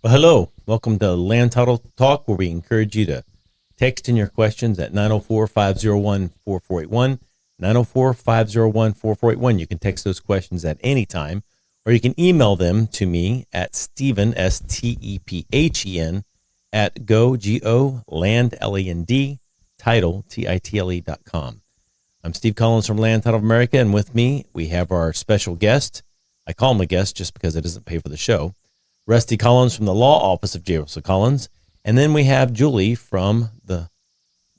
Well, hello. Welcome to Land Title Talk, where we encourage you to text in your questions at 904-501-4481, 904-501-4481. You can text those questions at any time, or you can email them to me at Stephen, Stephen, at Land, Land, title, title.com. I'm Steve Collins from Land Title of America, and with me, we have our special guest. I call him a guest just because it doesn't pay for the show. Rusty Collins from the law office of J. Russell Collins. And then we have Julie from the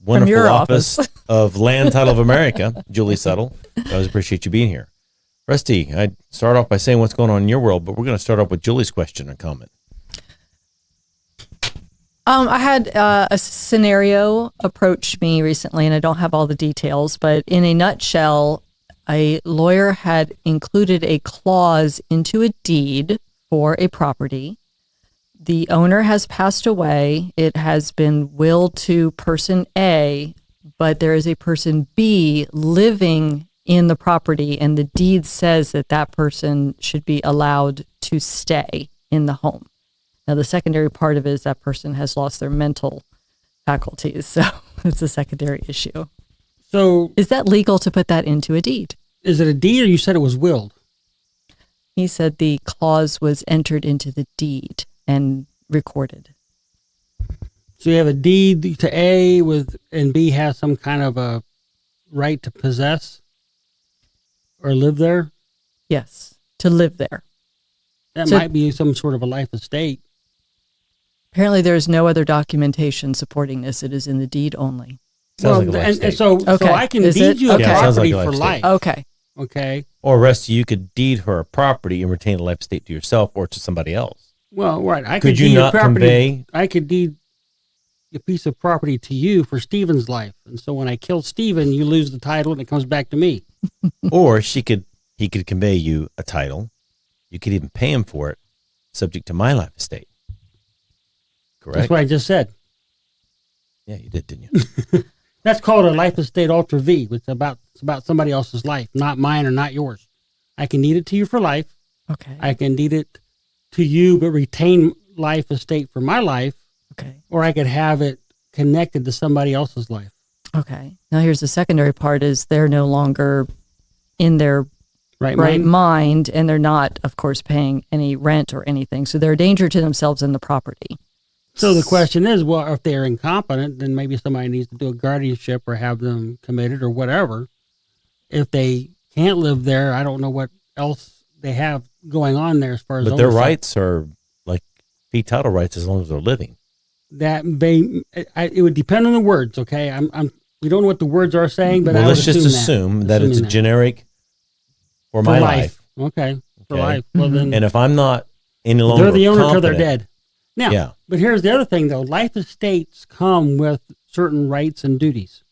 wonderful office of Land Title of America, Julie Settle. I always appreciate you being here. Rusty, I'd start off by saying what's going on in your world, but we're going to start off with Julie's question and comment. I had a scenario approach me recently, and I don't have all the details, but in a nutshell, a lawyer had included a clause into a deed for a property. The owner has passed away. It has been willed to person A, but there is a person B living in the property, and the deed says that that person should be allowed to stay in the home. Now, the secondary part of it is that person has lost their mental faculties, so it's a secondary issue. So, is that legal to put that into a deed? is it a deed, or you said it was willed? He said the clause was entered into the deed and recorded. So you have a deed to A and B has some kind of a right to possess or live there? Yes, to live there. That might be some sort of a life estate. Apparently there is no other documentation supporting this. It is in the deed only. Sounds like a life and estate. so I can deed you a property for life. Okay. Okay. Or Rusty, you could deed her a property and retain a life estate to yourself or to somebody else. Well, right. I Could you deed not a property, convey? I could deed a piece of property to you for Stephen's life. And so when I kill Stephen, you lose the title and it comes back to me. Or he could convey you a title. You could even pay him for it, subject to my life estate. Correct? That's what I just said. Yeah, you did, didn't you? That's called a life estate ultra V. It's about somebody else's life, not mine or not yours. I can deed it to you for life. Okay. I can deed it to you, but retain life estate for my life. Okay. Or I could have it connected to somebody else's life. Okay. Now here's the secondary part is they're no longer in their right mind, and they're not, of course, paying any rent or anything. So they're a danger to themselves and the property. So the question is, well, if they're incompetent, then maybe somebody needs to do a guardianship or have them committed or whatever. If they can't live there, I don't know what else they have going on there as far as But their ownership. rights are like fee title rights as long as they're living. It would depend on the words. Okay, we don't know what the words are saying, but Well, I would let's just assume that it's a generic for my life. Okay, for Okay. life. Well, then And if I'm not any longer they're the owner until competent, they're dead. Now, Yeah. but here's the other thing, though. Life estates come with certain rights and duties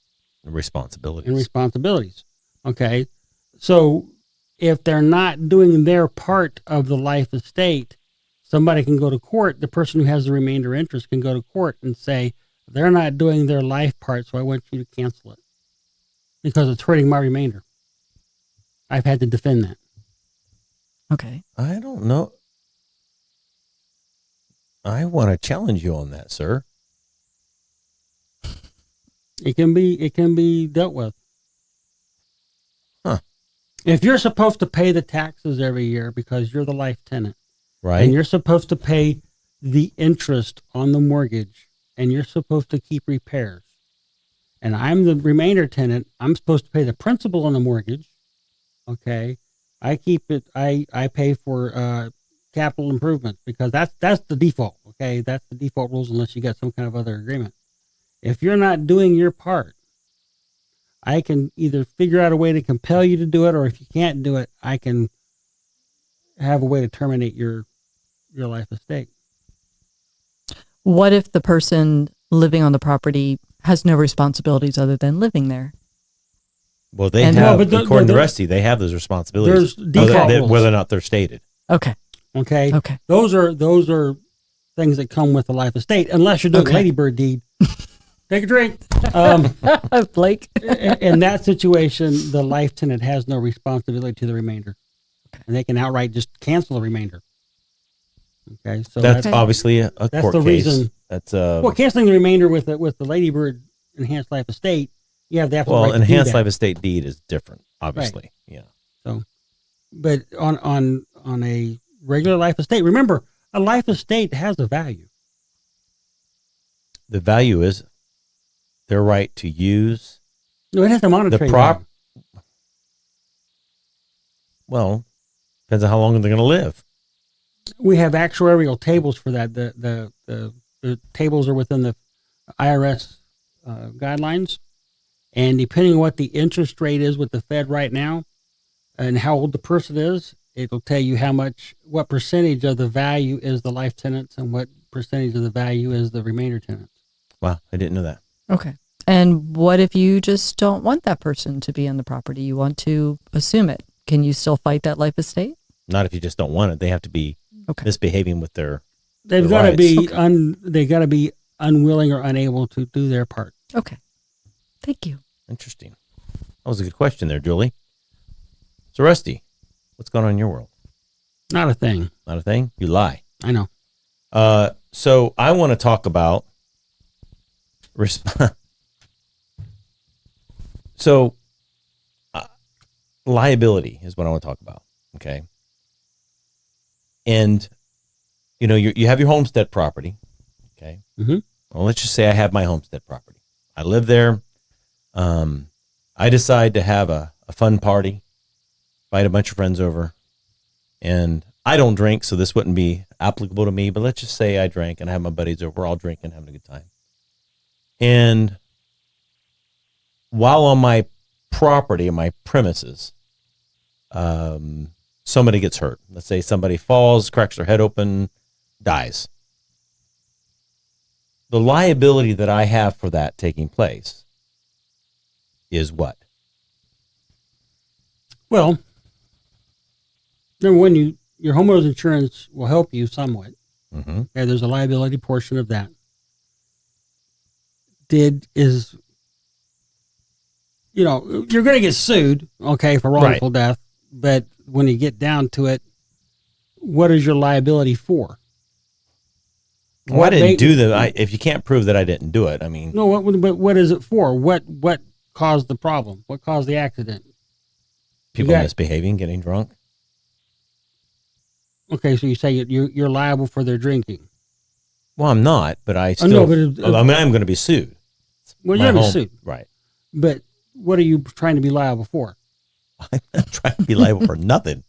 responsibilities. and responsibilities. Okay, so if they're not doing their part of the life estate, somebody can go to court. The person who has the remainder interest can go to court and say, they're not doing their life part, so I want you to cancel it because it's hurting my remainder. I've had to defend that. Okay. I don't know. I want to challenge you on that, sir. It can be dealt with. Huh. If you're supposed to pay the taxes every year because you're the life tenant, Right? and you're supposed to pay the interest on the mortgage, and you're supposed to keep repairs, and I'm the remainder tenant, I'm supposed to pay the principal on the mortgage. Okay, I keep it. I pay for capital improvements because that's the default. Okay, that's the default rules unless you got some kind of other agreement. If you're not doing your part, I can either figure out a way to compel you to do it, or if you can't do it, I can have a way to terminate your life estate. What if the person living on the property has no responsibilities other than living there? Well, they And- have, Well, but according to there- Rusty, they have those responsibilities. There's default rules. whether or not they're stated. Okay. Okay. Okay. Those are things that come with the life estate, unless you're doing Okay. ladybird deed. Take a drink. Blake. In that situation, the life tenant has no responsibility to the remainder, and they can outright just cancel the remainder. Okay, so That's Okay. obviously a that's court the case. reason. That's Well, canceling the remainder with the Lady Bird Enhanced Life Estate, you have the absolute right to do enhanced that. life estate deed is different, obviously. Yeah. So, but on a regular life estate, remember, a life estate has a value. The value is their right to use. No, it has a monetary prop- value. Well, depends on how long they're going to live. We have actuarial tables for that. The tables are within the IRS guidelines, and depending on what the interest rate is with the Fed right now, and how old the person is, it'll tell you what percentage of the value is the life tenants, and what percentage of the value is the remainder tenants. Wow, I didn't know that. Okay. And what if you just don't want that person to be on the property? You want to assume it. Can you still fight that life estate? Not if you just don't want it. They have to be Okay. misbehaving with their. They've The got to rights. be they got to be unwilling or unable to do their part. Okay. Thank you. Interesting. That was a good question there, Julie. So, Rusty, what's going on in your world? Not a thing. Not a thing? You lie. I know. So I want to talk about liability is what I want to talk about. Okay. And, you have your homestead property. Okay. Mhm. Well, let's just say I have my homestead property. I live there. I decide to have a fun party, invite a bunch of friends over, and I don't drink, so this wouldn't be applicable to me, but let's just say I drank and I have my buddies over, we're all drinking, having a good time. And while on my property, my premises, somebody gets hurt. Let's say somebody falls, cracks their head open, dies. The liability that I have for that taking place is what? Well, number one, your homeowner's insurance will help you somewhat. Mm-hmm. Okay, there's a liability portion of that. You're going to get sued, okay, for wrongful death, but when you get down to it, what is your liability for? Well, I didn't do if you can't prove that I didn't do it, I mean. No, but what is it for? What caused the problem? What caused the accident? People misbehaving, getting drunk. Okay, so you say you're liable for their drinking. Well, I'm not, but I still. No, but I'm going to be sued. Well, you're going to be sued, right? But what are you trying to be liable for? I'm not trying to be liable for nothing.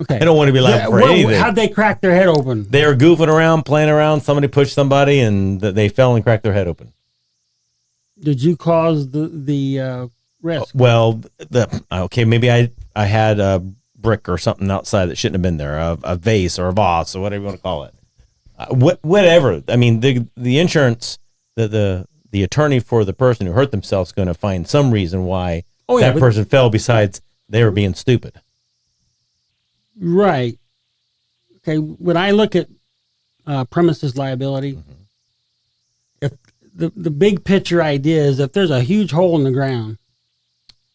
Okay, I don't want to be liable for anything. How'd they crack their head open? They were goofing around, playing around. Somebody pushed somebody, and they fell and cracked their head open. Did you cause the risk? Well, maybe I had a brick or something outside that shouldn't have been there, a vase or a vase or whatever you want to call it. Whatever. I mean, the insurance, the attorney for the person who hurt themselves is going to find some reason why that person fell besides they were being stupid. Right. Okay. When I look at premises liability, Mm-hmm. if the big picture idea is if there's a huge hole in the ground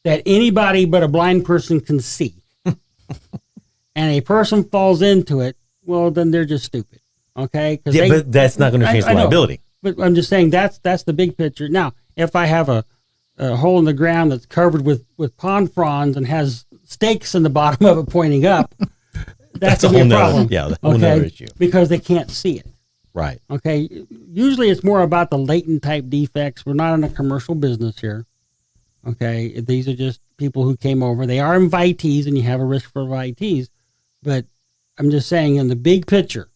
that anybody but a blind person can see, and a person falls into it, well, then they're just stupid. Okay. But that's not going to change the liability. But I'm just saying that's the big picture. Now, if I have a hole in the ground that's covered with pond fronds and has stakes in the bottom of it pointing up, that's a whole problem. That's a whole nother issue. Because they can't see it. Right. Okay. Usually it's more about the latent type defects. We're not in a commercial business here. Okay. These are just people who came over. They are invitees, and you have a risk for invitees. But I'm just saying, in the big picture,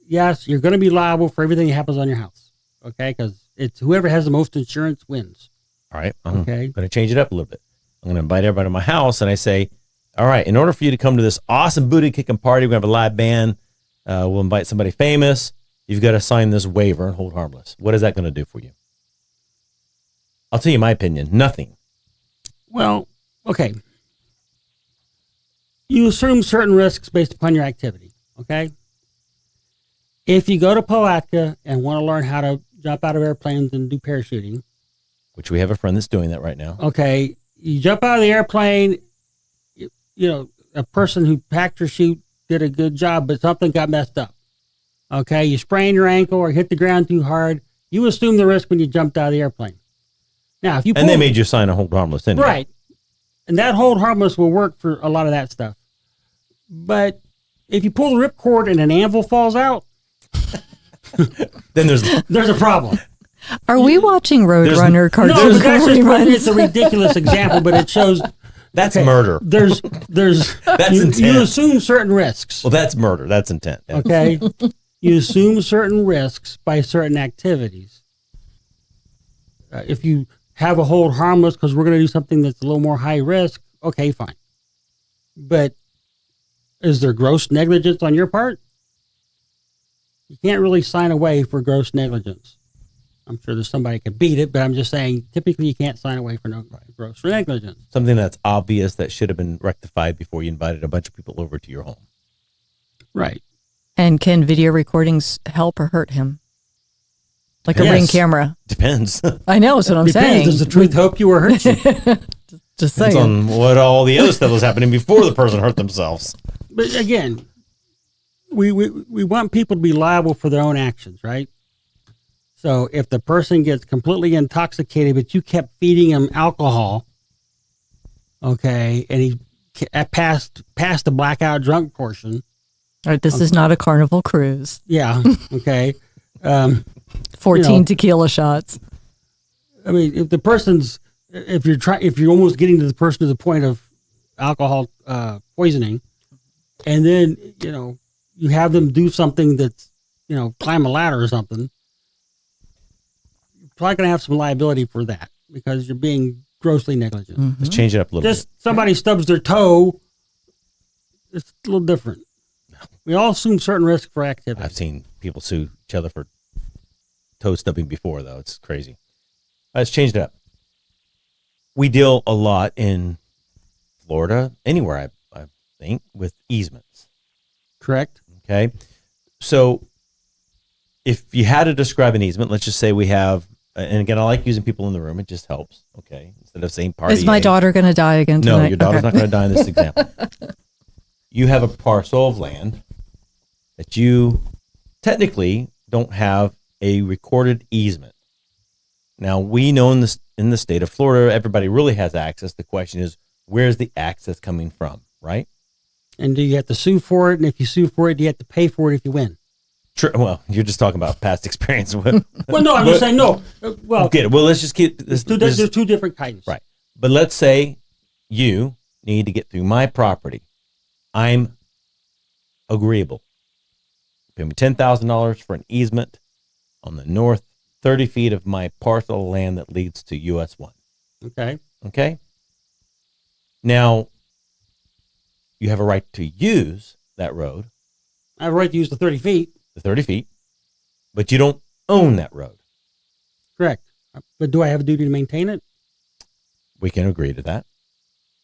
yes, you're going to be liable for everything that happens on your house. Okay. Because it's whoever has the most insurance wins. All right. Okay. I'm going to change it up a little bit. I'm going to invite everybody to my house, and I say, all right, in order for you to come to this awesome booty kicking party, we're going to have a live band. We'll invite somebody famous. You've got to sign this waiver and hold harmless. What is that going to do for you? I'll tell you my opinion. Nothing. Well, okay. You assume certain risks based upon your activity. Okay. If you go to Palatka and want to learn how to jump out of airplanes and do parachuting, which we have a friend that's doing that right now. Okay. You jump out of the airplane, a person who packed her chute did a good job, but something got messed up. Okay, you sprain your ankle or hit the ground too hard. You assume the risk when you jumped out of the airplane. Now, if you And they made you sign a hold harmless anyway. right, and that hold harmless will work for a lot of that stuff. But if you pull the ripcord and an anvil falls out, Then there's a problem. Are we watching Roadrunner No, cartoon but that's just, reruns? it's a ridiculous example, but it shows that's okay, murder. There's That's you intent. assume certain risks. Well, that's murder. That's intent. Yeah. Okay, you assume certain risks by certain activities. If you have a hold harmless because we're going to do something that's a little more high risk, okay, fine. But is there gross negligence on your part? You can't really sign away for gross negligence. I'm sure there's somebody could beat it, but I'm just saying typically you can't sign away for no gross negligence. Something that's obvious that should have been rectified before you invited a bunch of people over to your home. Right. And can video recordings help or hurt him? Like a Yes. Ring camera. Depends. I know, that's what I'm Depends. saying. Does the truth help you or hurt you? Just Depends saying. on what all the other stuff was happening before the person hurt themselves. But again, we want people to be liable for their own actions, right? So if the person gets completely intoxicated, but you kept feeding him alcohol, okay, and he passed the blackout drunk portion, All right, this is not a Carnival cruise. yeah, okay. 14 tequila shots. I mean, if the person's, if you're almost getting to the person to the point of alcohol poisoning, and then you have them do something that's climb a ladder or something, you're probably going to have some liability for that because you're being grossly negligent. Mm-hmm. Let's change it up a little Just bit. somebody stubs their toe, it's a little different. We all assume certain risk for activity. I've seen people sue each other for toe stubbing before, though. It's crazy. Let's change it up. We deal a lot in Florida, anywhere, I think, with easements. Correct. Okay. So if you had to describe an easement, let's just say we have, and again, I like using people in the room. It just helps. Okay. Instead of saying party. Is my A. daughter going to die again tonight? No, your daughter's Okay. not going to die in this example. You have a parcel of land that you technically don't have a recorded easement. Now, we know in the state of Florida, everybody really has access. The question is, where's the access coming from, right? And do you have to sue for it? And if you sue for it, do you have to pay for it if you win? True. Well, you're just talking about past experience. Well, Well, no, I'm just saying no. Well, get it. Well, let's just keep this. there's two different kinds. Right. But let's say you need to get through my property. I'm agreeable. Pay me $10,000 for an easement on the north 30 feet of my parcel of land that leads to US 1. Okay. Okay? Now, you have a right to use that road, I have a right to use the 30 feet. the 30 feet, but you don't own that road. Correct. But do I have a duty to maintain it? We can agree to that.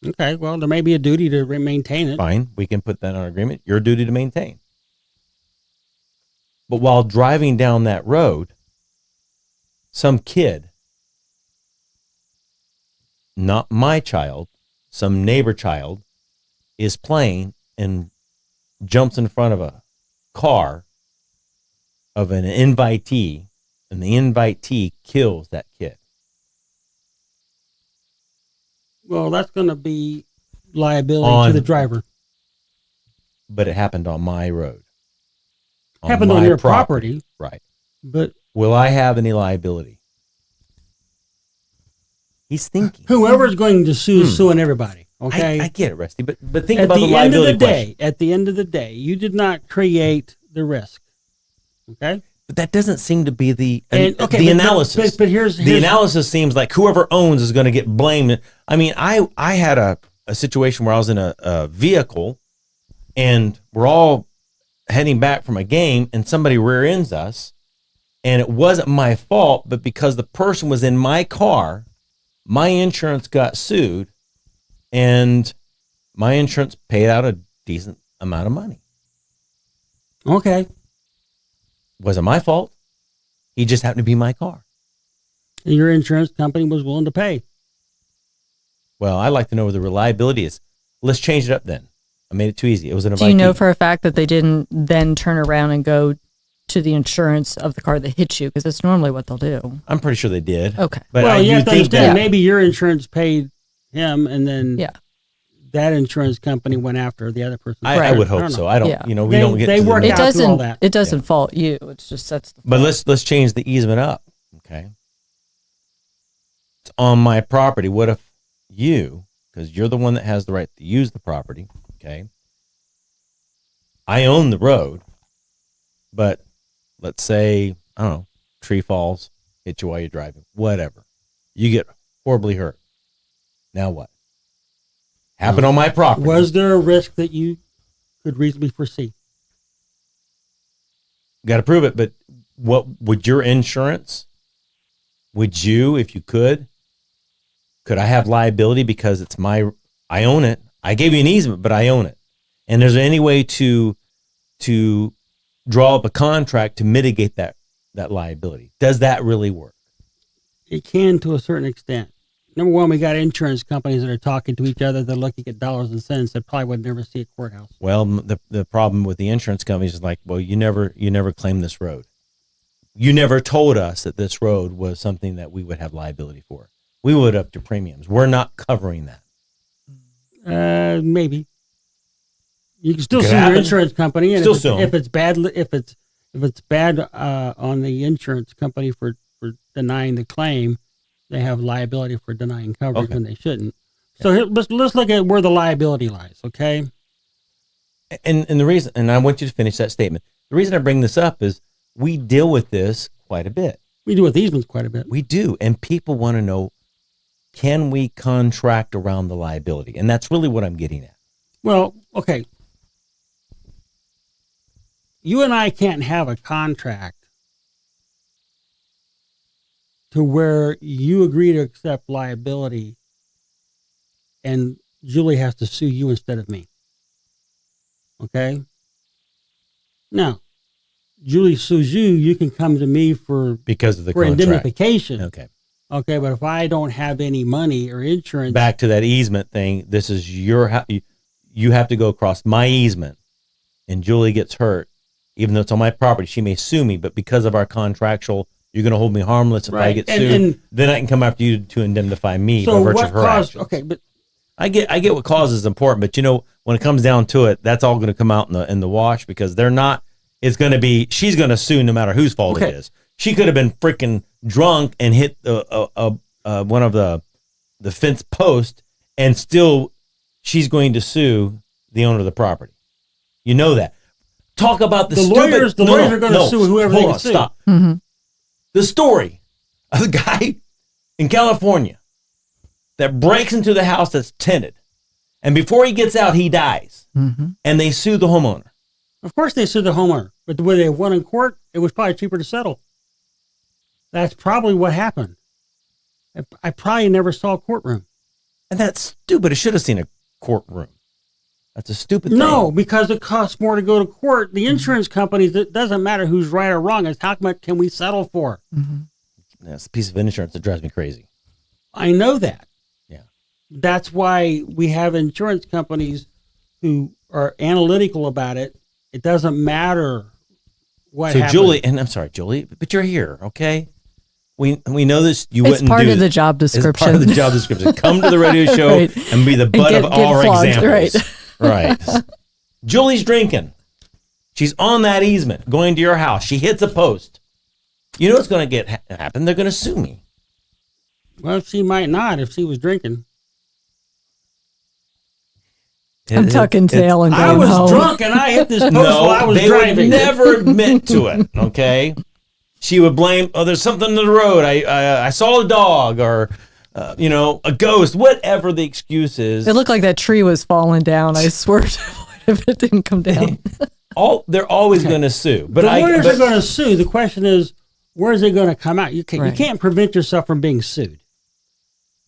Okay. Well, there may be a duty to maintain it. Fine. We can put that in our agreement. Your duty to maintain. But while driving down that road, some kid, not my child, some neighbor child, is playing and jumps in front of a car of an invitee, and the invitee kills that kid. Well, that's going to be liability to the driver. But it happened on my road. Happened on my your property. Right. But Will I have any liability? He's thinking. whoever's going to sue is suing everybody. Okay. I get it, Rusty, but think At about the the end of the liability question. day, at the end of the day, you did not create the risk. Okay. But that doesn't seem to be the Okay, the analysis. But here's The analysis seems like whoever owns is going to get blamed. I mean, I had a situation where I was in a vehicle, and we're all heading back from a game, and somebody rear ends us, and it wasn't my fault, but because the person was in my car, my insurance got sued, and my insurance paid out a decent amount of money. Okay. Wasn't my fault. He just happened to be my car. And your insurance company was willing to pay. Well, I'd like to know where the reliability is. Let's change it up then. I made it too easy. It was an Do you know for a fact that they didn't then turn around and go to the insurance of the car that hit you? Because that's normally what they'll do. I'm pretty sure they did. Okay. But well, you have to think understand, that maybe your insurance paid him, and then Yeah. that insurance company went after the other person. I would hope don't so. know. I don't. Yeah. You know, we They- don't get. they to the work nitty- out through all that. It doesn't fault you. It's just that's the But let's change the easement up. Okay. It's on my property. What if you, because you're the one that has the right to use the property, okay? I own the road, but let's say, I don't know, tree falls, hit you while you're driving, whatever. You get horribly hurt. Now what? Happened on my property. Was there a risk that you could reasonably foresee? Got to prove it, but what would your insurance, would you, if you could I have liability because it's I own it. I gave you an easement, but I own it. And there's any way to draw up a contract to mitigate that liability? Does that really work? It can to a certain extent. Number one, we got insurance companies that are talking to each other. They're looking at dollars and cents that probably would never see a courthouse. Well, the problem with the insurance companies is like, well, you never claimed this road. You never told us that this road was something that we would have liability for. We would up to premiums. We're not covering that. Maybe. You can still Could sue happen. your insurance company, and Still sue 'em. if it's bad on the insurance company for denying the claim, they have liability for denying coverage Okay. when they shouldn't. So let's look at where the liability lies. Okay. And the reason, and I want you to finish that statement. The reason I bring this up is we deal with this quite a bit. We do with easements quite a bit. We do, and people want to know, can we contract around the liability? And that's really what I'm getting at. Well, okay. You and I can't have a contract to where you agree to accept liability and Julie has to sue you instead of me. Okay? Now, Julie sues you, you can come to me for Because of the contract. indemnification. Okay. Okay, but if I don't have any money or insurance, Back to that easement thing. This is you have to go across my easement, and Julie gets hurt, even though it's on my property. She may sue me, but because of our contractual, you're going to hold me harmless if I Right. get And- sued. and- then I can come after you to indemnify me by so virtue what of her caused? actions. Okay, but I get what cause is important, but when it comes down to it, that's all going to come out in the wash because they're not. It's going to be she's going to sue no matter whose fault Okay. it is. She could have been freaking drunk and hit one of the fence post, and still she's going to sue the owner of the property. You know that. Talk about the lawyers. stupid, The lawyers are going to sue whoever they hold can on, sue. Stop. Mm-hmm. The story of the guy in California that breaks into the house that's tenanted, and before he gets out, he dies, Mm-hmm. and they sue the homeowner. Of course they sued the homeowner, but when they won in court, it was probably cheaper to settle. That's probably what happened. I probably never saw a courtroom. And that's stupid. It should have seen a courtroom. That's a stupid thing. No, because it costs more to go to court. The insurance companies, it doesn't matter who's right or wrong. It's how much can we settle for? Mm-hmm. That's a piece of insurance that drives me crazy. I know that. Yeah. That's why we have insurance companies who are analytical about it. It doesn't matter what So happens. Julie, and I'm sorry, Julie, but you're here, okay? We know this. You It's wouldn't part do of the this. job It's description. part of the job description. Come to the radio show Right. and be the butt get- of get our flogged, examples. Right. Julie's drinking. She's on that easement going to your house. She hits a post. You know what's going to happen? They're going to sue me. Well, she might not if she was drinking. I'm tucking tail and I going was home. drunk and I hit this post No, while I was they driving. would never admit to it. Okay, she would blame. Oh, there's something in the road. I saw a dog or a ghost. Whatever the excuse is. It looked like that tree was falling down. I swerved if it didn't come down. They're always going to sue. But The lawyers but are going to sue. The question is, where is it going to come out? You Right. can't prevent yourself from being sued.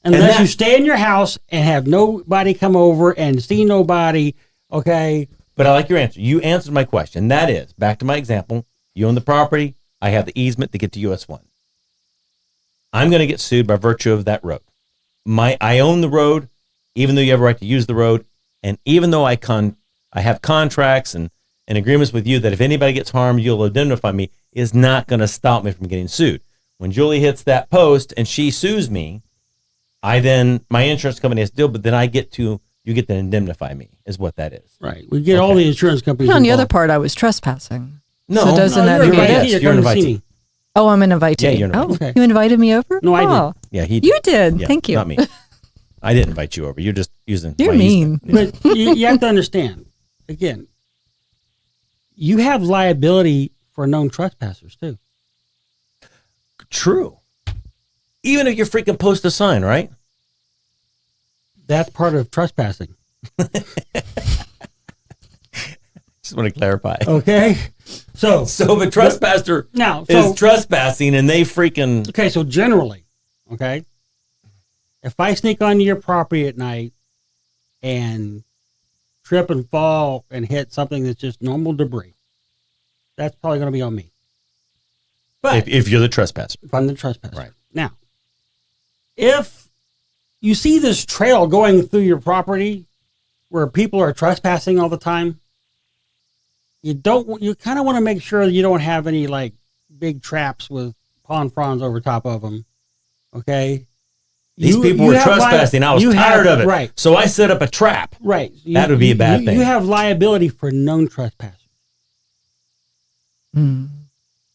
Unless you stay in your house and have nobody come over and see nobody, okay? But I like your answer. You answered my question. That is, back to my example, you own the property, I have the easement to get to US 1. I'm going to get sued by virtue of that road. I own the road, even though you have a right to use the road, and even though I I have contracts and agreements with you that if anybody gets harmed, you'll indemnify me, is not going to stop me from getting sued. When Julie hits that post and she sues me, my insurance company has to deal, but then you get to indemnify me, is what that is. Right. We get all the insurance companies. But on the other involved. part, I was trespassing. No, So doesn't that you're negate an it? invitee. You're an Come to see invitee. me. Oh, I'm an invitee. Yeah, you're an invitee. Okay. You invited me over? No, I did. Oh, Yeah, he you did. Yeah, Thank you. Not me. I didn't invite you over. You're just using. You're my mean. easement. But you have to understand, again, you have liability for known trespassers too. True. Even if you freaking post a sign, right? That's part of trespassing. Just want to clarify. Okay. So So if a trespasser now, is trespassing and they freaking okay, so generally, okay, if I sneak onto your property at night and trip and fall and hit something that's just normal debris, that's probably going to be on me. But if you're the trespasser. if I'm the trespasser. Right. Now, if you see this trail going through your property where people are trespassing all the time, you kind of want to make sure you don't have any like big traps with pond fronds over top of them. Okay. These people were trespassing. I was tired of it. Right. So I set up a trap. Right. That would be a bad thing. You have liability for known trespassers. Mm.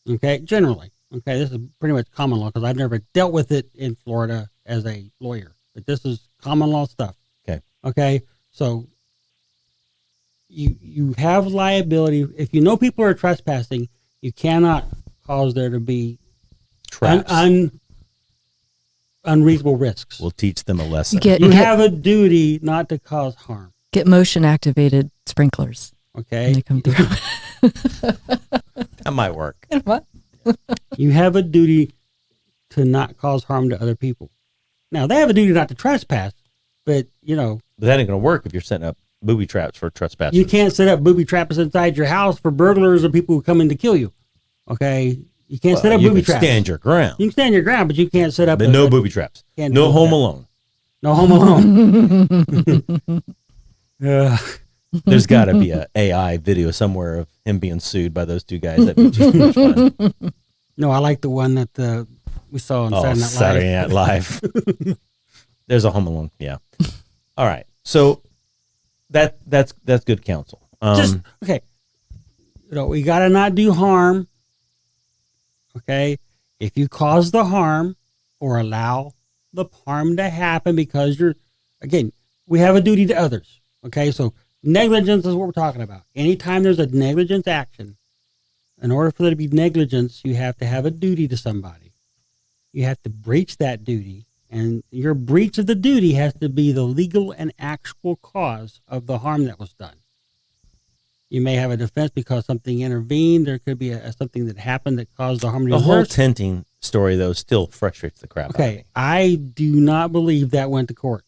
Okay. Generally. Okay. This is pretty much common law because I've never dealt with it in Florida as a lawyer, but this is common law stuff. Okay. Okay. So you have liability. If you know people are trespassing, you cannot cause there to be Traps. unreasonable risks. We'll teach them a lesson. You have a duty not to cause harm. Get motion activated sprinklers when Okay. they come through. That might work. What? You have a duty to not cause harm to other people. Now they have a duty not to trespass, but But that ain't going to work if you're setting up booby traps for trespassers. you can't set up booby traps inside your house for burglars or people who come in to kill you. Okay. You can't set up you booby can traps. stand your ground. You can stand your ground, but you can't set up But no booby traps. Can't No do home that. alone. no home alone. There's got to be a AI video somewhere of him being sued by those two guys. That'd be too much fun. No, I like the one that we saw on Oh, Saturday Night Live. Saturday Night Live. There's a Home Alone. Yeah. All right. So that's good counsel. Just okay. We gotta not do harm. Okay, if you cause the harm or allow the harm to happen because we have a duty to others. Okay, so negligence is what we're talking about. Anytime there's a negligence action, in order for there to be negligence, you have to have a duty to somebody. You have to breach that duty, and your breach of the duty has to be the legal and actual cause of the harm that was done. You may have a defense because something intervened. There could be something that happened that caused the harm to be the whole worse. tenting story, though, still frustrates the crap out of Okay, me. I do not believe that went to court.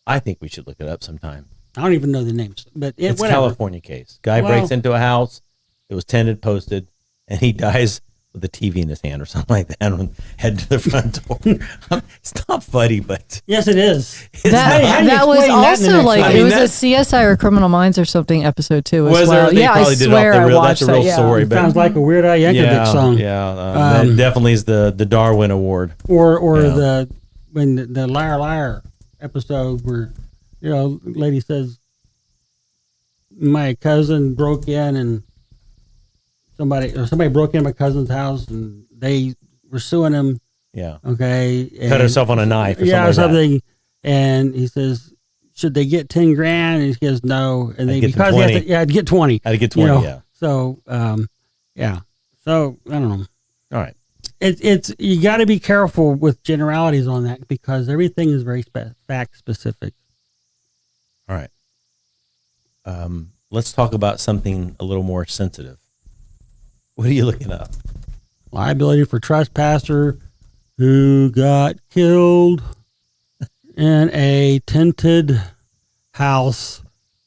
I think we should look it up sometime. I don't even know the names, but It's a whatever. California case. Guy Well- breaks into a house. It was tented, posted, and he dies with a TV in his hand or something like that and head to the front door. It's not funny, but Yes, it is. it's That, How do you that was explain that in the also next like one? I it mean, was a that's- CSI or Criminal Minds or something episode too as Was there? well. They Yeah, I probably did it off swear the I real- watched that's a real that. Yeah. story, but- Sounds like a Weird Al Yankovic song. that definitely is the Darwin Award. Or Yeah. when the Liar Liar episode where lady says my cousin broke in and somebody broke in my cousin's house and they were suing him. Yeah, Okay, cut and- herself on a knife. Or yeah, something. Like that. something. And he says, "Should they get 10 grand?" And he goes, "No." And I'd they get them because he has 20. to, I'd get 20. Had to get 20. Yeah. So yeah. So I don't know. All right. It's you got to be careful with generalities on that because everything is very fact specific. All right. Let's talk about something a little more sensitive. What are you looking up? Liability for trespasser who got killed in a tented house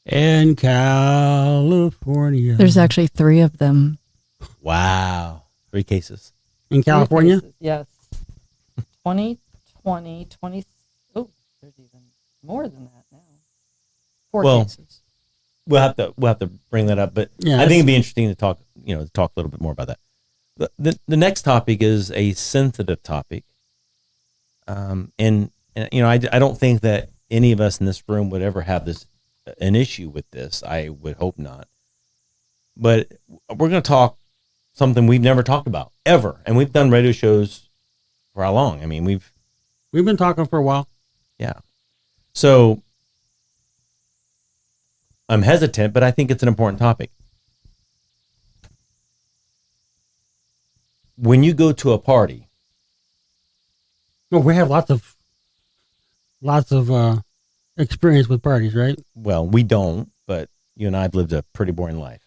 in California. There's actually 3 of them. Wow. 3 cases. In California? Yes. 2020, 20. Oh, there's even more than that now. 4 Well, cases. we'll have to bring that up. But Yeah, I think it'd be interesting to talk a little bit more about that. The next topic is a sensitive topic, and I don't think that any of us in this room would ever have an issue with this. I would hope not. But we're going to talk something we've never talked about ever, and we've done radio shows for how long? I mean, we've been talking for a while. Yeah. So I'm hesitant, but I think it's an important topic. When you go to a party, Well, we have lots of experience with parties, right? well, we don't, but you and I have lived a pretty boring life.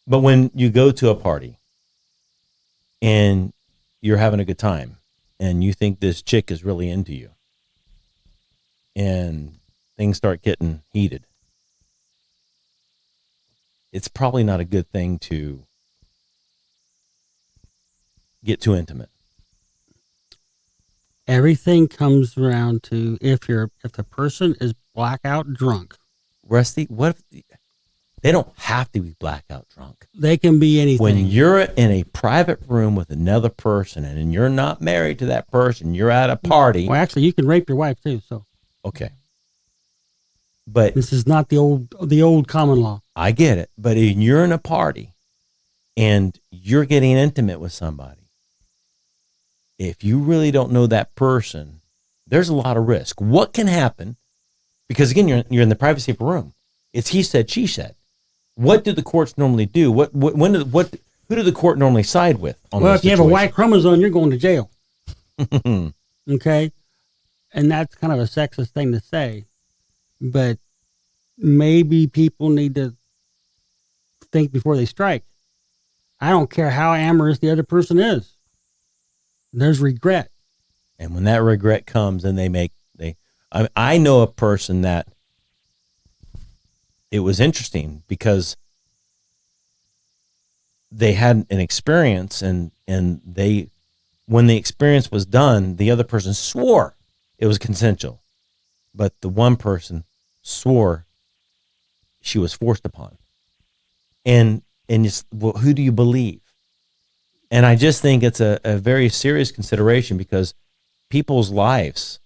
But when you go to a party and you're having a good time and you think this chick is really into you and things start getting heated, it's probably not a good thing to get too intimate. Everything comes around to if the person is blackout drunk. Rusty, what if they don't have to be blackout drunk? They can be anything. When you're in a private room with another person and you're not married to that person, you're at a party. Well, actually, you can rape your wife too. So Okay. But this is not the old common law. I get it. But if you're in a party and you're getting intimate with somebody, if you really don't know that person, there's a lot of risk. What can happen? Because again, you're in the privacy of a room. It's he said, she said. What do the courts normally do? Who do the court normally side with? Well, if you have a Y chromosome, you're going to jail. Okay, and that's kind of a sexist thing to say, but maybe people need to think before they strike. I don't care how amorous the other person is. There's regret. And when that regret comes and I know a person that it was interesting because they had an experience and when the experience was done, the other person swore it was consensual, but the one person swore she was forced upon. And well, who do you believe? And I just think it's a very serious consideration because people's lives,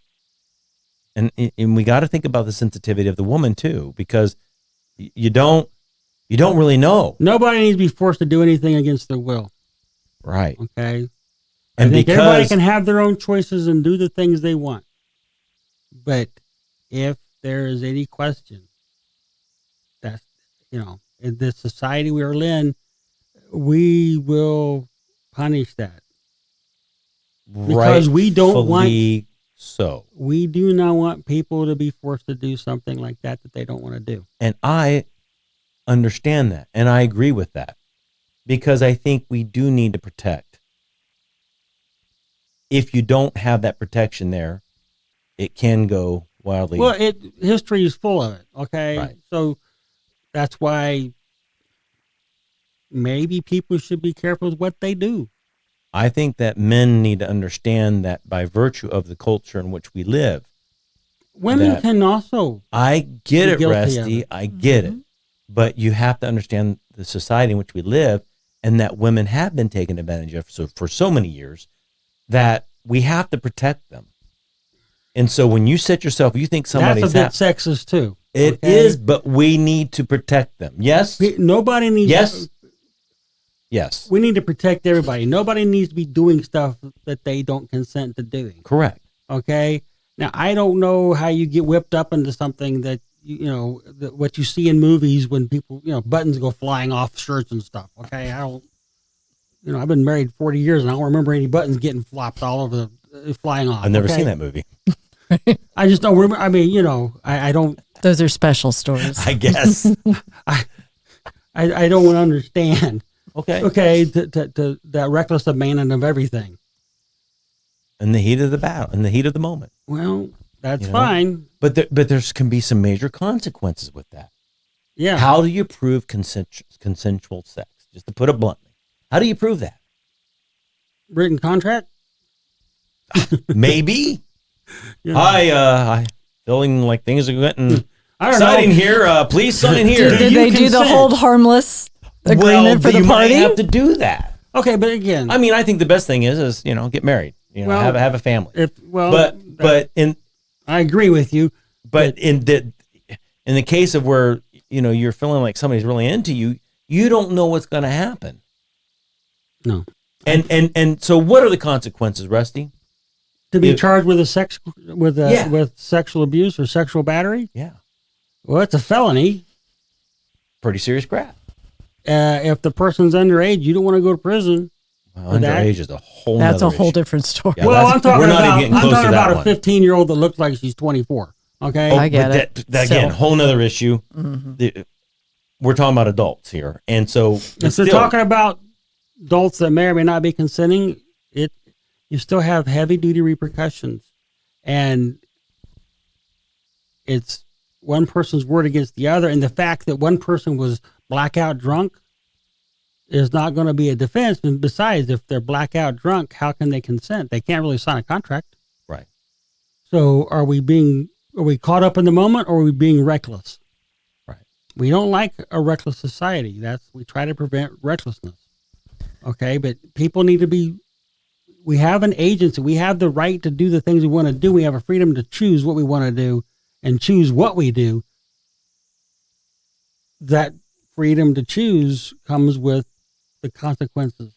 and we got to think about the sensitivity of the woman too, because you don't really know. Nobody needs to be forced to do anything against their will. Right. Okay. And I think because everybody can have their own choices and do the things they want. But if there is any question, that's, in this society we are in, we will punish that. Because we don't want, so we do not want people to be forced to do something like that they don't want to do. And I understand that. And I agree with that because I think we do need to protect. If you don't have that protection there, it can go wildly. Well, history is full of it. Okay. Right. So that's why maybe people should be careful with what they do. I think that men need to understand that by virtue of the culture in which we live. Women can also. I get it, Rusty. It. I get it. But you have to understand the society in which we live and that women have been taken advantage of for so many years that we have to protect them. And so when you set yourself, you think somebody's that's a bit sexist too. It is, but we need to protect them. Yes? Nobody needs Yes. Yes. We need to protect everybody. Nobody needs to be doing stuff that they don't consent to doing. Correct. Okay. Now, I don't know how you get whipped up into something that, what you see in movies when people, buttons go flying off shirts and stuff. Okay. I don't, I've been married 40 years and I don't remember any buttons getting flopped all over flying off. I've never seen that movie. I just don't remember. I mean, I don't. Those are special stories. I guess. I don't understand. Okay. To that reckless abandon of everything. In the heat of the battle, in the heat of the moment. Well, that's fine. But there can be some major consequences with that. Yeah. How do you prove consensual sex? Just to put it bluntly. How do you prove that? Written contract? Maybe. Yeah. I feeling like things are getting I don't Signing know. here. Please sign here. Did you they do the consent? hold harmless agreement for you the party? might have to do that. Okay, but again, I mean, I think the best thing is get married. Well, have a family. But I agree with you. in the case of where you're feeling like somebody's really into you, you don't know what's going to happen. No. And so, what are the consequences, Rusty? To be If- charged with Yeah. with sexual abuse or sexual battery? Yeah, Well, it's a felony. pretty serious crap. If the person's underage, you don't want to go to prison. Well, For that? underage is a whole. That's a nother whole issue. different story. Yeah, Well, I'm talking we're not about even getting close to that a one. 15-year-old that looks like she's 24. Okay. I get But it. that again, So- whole nother issue. We're talking about adults here, and so If they're still- talking about adults that may or may not be consenting, you still have heavy duty repercussions, and it's one person's word against the other, and the fact that one person was blackout drunk is not going to be a defense. And besides, if they're blackout drunk, how can they consent? They can't really sign a contract. right. So are we caught up in the moment, or are we being reckless? Right. We don't like a reckless society. We try to prevent recklessness. Okay, but people need to be. We have an agency. We have the right to do the things we want to do. We have a freedom to choose what we want to do and choose what we do. That freedom to choose comes with the consequences,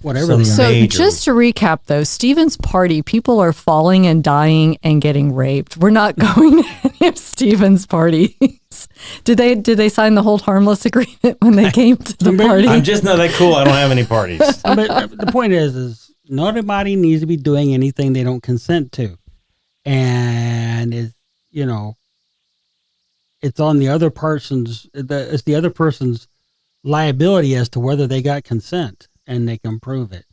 whatever Some they are. So Major. just to recap though, Stephen's party, people are falling and dying and getting raped. We're not going to any of Stephen's parties. Did they sign the hold harmless agreement when they came to the party? I'm just not that cool. I don't have any parties. But the point is nobody needs to be doing anything they don't consent to, and it's on the other person's. It's the other person's liability as to whether they got consent, and they can prove it.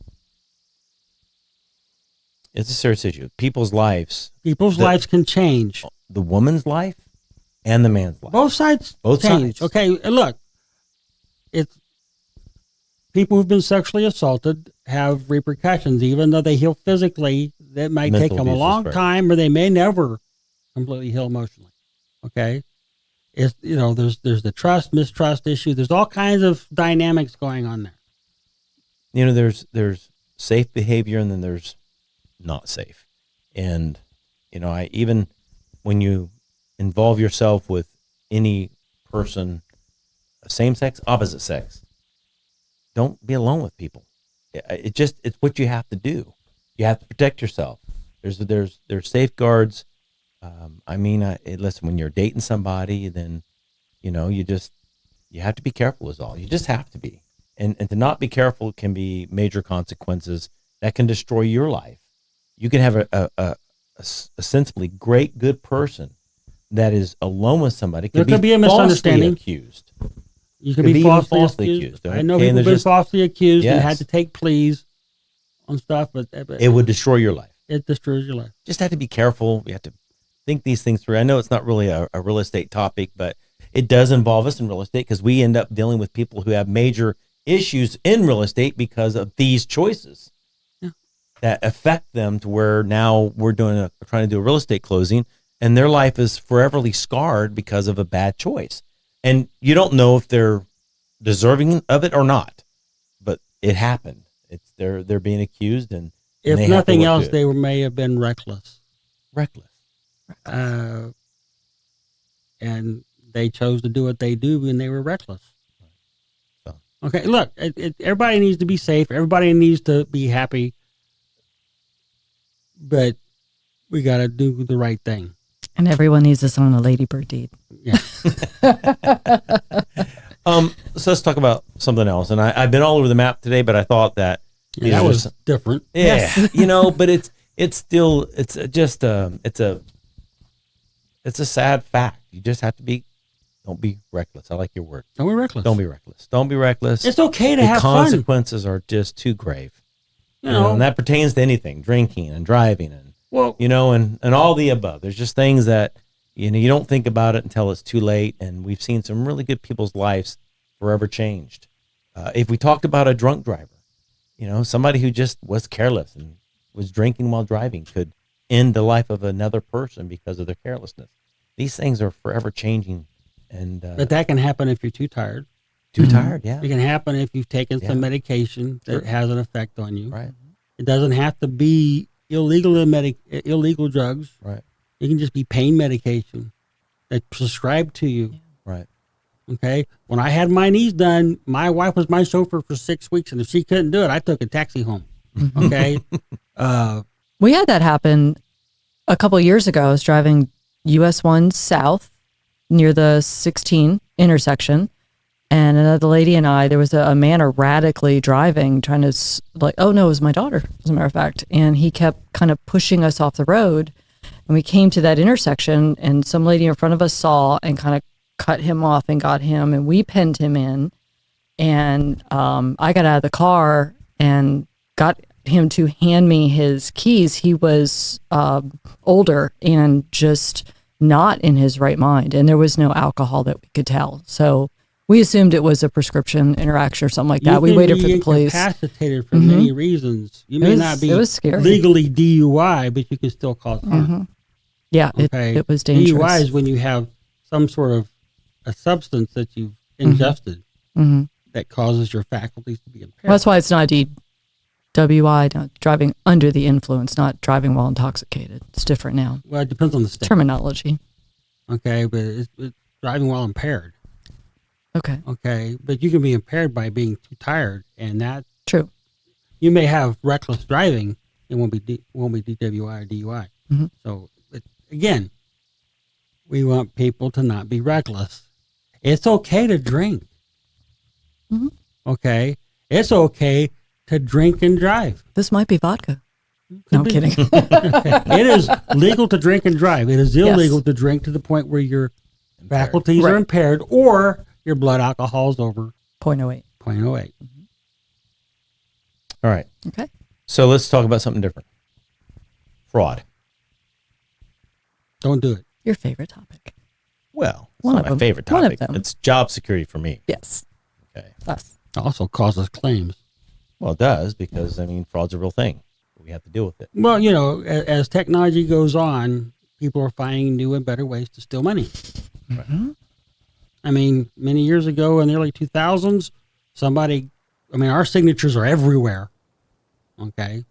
It's a serious issue. People's lives, People's lives can change. the woman's life and the man's life. Both sides Both change. sides. Okay, look, it's people who've been sexually assaulted have repercussions, even though they heal physically. That might Mental take them a abuse is long right. time, or they may never completely heal emotionally. Okay, it's there's the trust mistrust issue. There's all kinds of dynamics going on there. There's safe behavior and then there's not safe. And, I even when you involve yourself with any person, same sex, opposite sex, don't be alone with people. It's what you have to do. You have to protect yourself. There's safeguards. Listen, when you're dating somebody, then, you have to be careful is all. You just have to be. And to not be careful can be major consequences that can destroy your life. You can have a sensibly great, good person that is alone with somebody. There could be a misunderstanding. Falsely accused. You could Could be be even falsely falsely accused. accused, I know okay, people and have there's been just- falsely accused and Yes. had to take pleas on stuff, but It would destroy your life. it destroys your life. Just have to be careful. We have to think these things through. I know it's not really a real estate topic, but it does involve us in real estate because we end up dealing with people who have major issues in real estate because of these choices that affect them to where now we're trying to do a real estate closing and their life is foreverly scarred because of a bad choice. And you don't know if they're deserving of it or not, but it happened. They're being accused and If they have to nothing work else, through it. they may have been reckless. Reckless. And they chose to do what they do and they were reckless. So. Okay, look, everybody needs to be safe. Everybody needs to be happy. But we got to do the right thing. And everyone needs to own a ladybird deed. Yeah. So let's talk about something else. And I've been all over the map today, but I thought that Yeah, that was different. yeah, but it's still it's a sad fact. You just have to don't be reckless. I like your word. Don't be reckless. Don't be reckless. Don't be reckless. It's okay to the have fun. consequences are just too grave. You know, and that pertains to anything, drinking and driving and well, and all the above. There's just things that you don't think about it until it's too late. And we've seen some really good people's lives forever changed. If we talked about a drunk driver, somebody who just was careless and was drinking while driving could end the life of another person because of their carelessness. these things are forever changing, and But that can happen if you're too tired. too tired. Yeah, It can happen if you've taken Yeah. some medication that Sure. has an effect on you. right, It doesn't have to be illegal drugs. right, It can just be pain medication that's prescribed to you. right. Okay. When I had my knees done, my wife was my chauffeur for 6 weeks, and if she couldn't do it, I took a taxi home. Okay. We had that happen a couple of years ago. I was driving US 1 south near the 16 intersection, and another lady and I, there was a man erratically driving, trying to, oh no, it was my daughter, as a matter of fact. And he kept kind of pushing us off the road. And we came to that intersection, and some lady in front of us saw and kind of cut him off and got him, and we pinned him in. And I got out of the car and got him to hand me his keys. He was older and just not in his right mind, and there was no alcohol that we could tell. So we assumed it was a prescription interaction or something like that. We waited for the police. Incapacitated for many reasons. You may not be it was scary. legally DUI, but you can still cause harm. Yeah, Okay. it was dangerous. DUI is when you have some sort of a substance that you've ingested that causes your faculties to be impaired. Well, that's why it's not DWI, not driving under the influence, not driving while intoxicated. It's different now. Well, it depends on the state. Terminology. Okay, but it's driving while impaired. Okay, Okay, but you can be impaired by being too tired, and that true. you may have reckless driving. It won't be DWI or DUI. So again, we want people to not be reckless. It's okay to drink. Okay, it's okay to drink and drive. This might be vodka. No, I'm kidding. It is legal to drink and drive. It is illegal to drink to the point where your faculties are impaired or your blood alcohol is over 0.08. 0.08. All right. Okay. So let's talk about something different. Fraud. Don't do it. Your favorite topic. Well, it's One not of my them. favorite One of topic. them. It's job security for me. Yes. Okay. Us. Also causes claims. Well, it does because, I mean, fraud's a real thing. We have to deal with it. Well, you know, as technology goes on, people are finding new and better ways to steal money. I mean, many years ago in the early 2000s, our signatures are everywhere. Okay.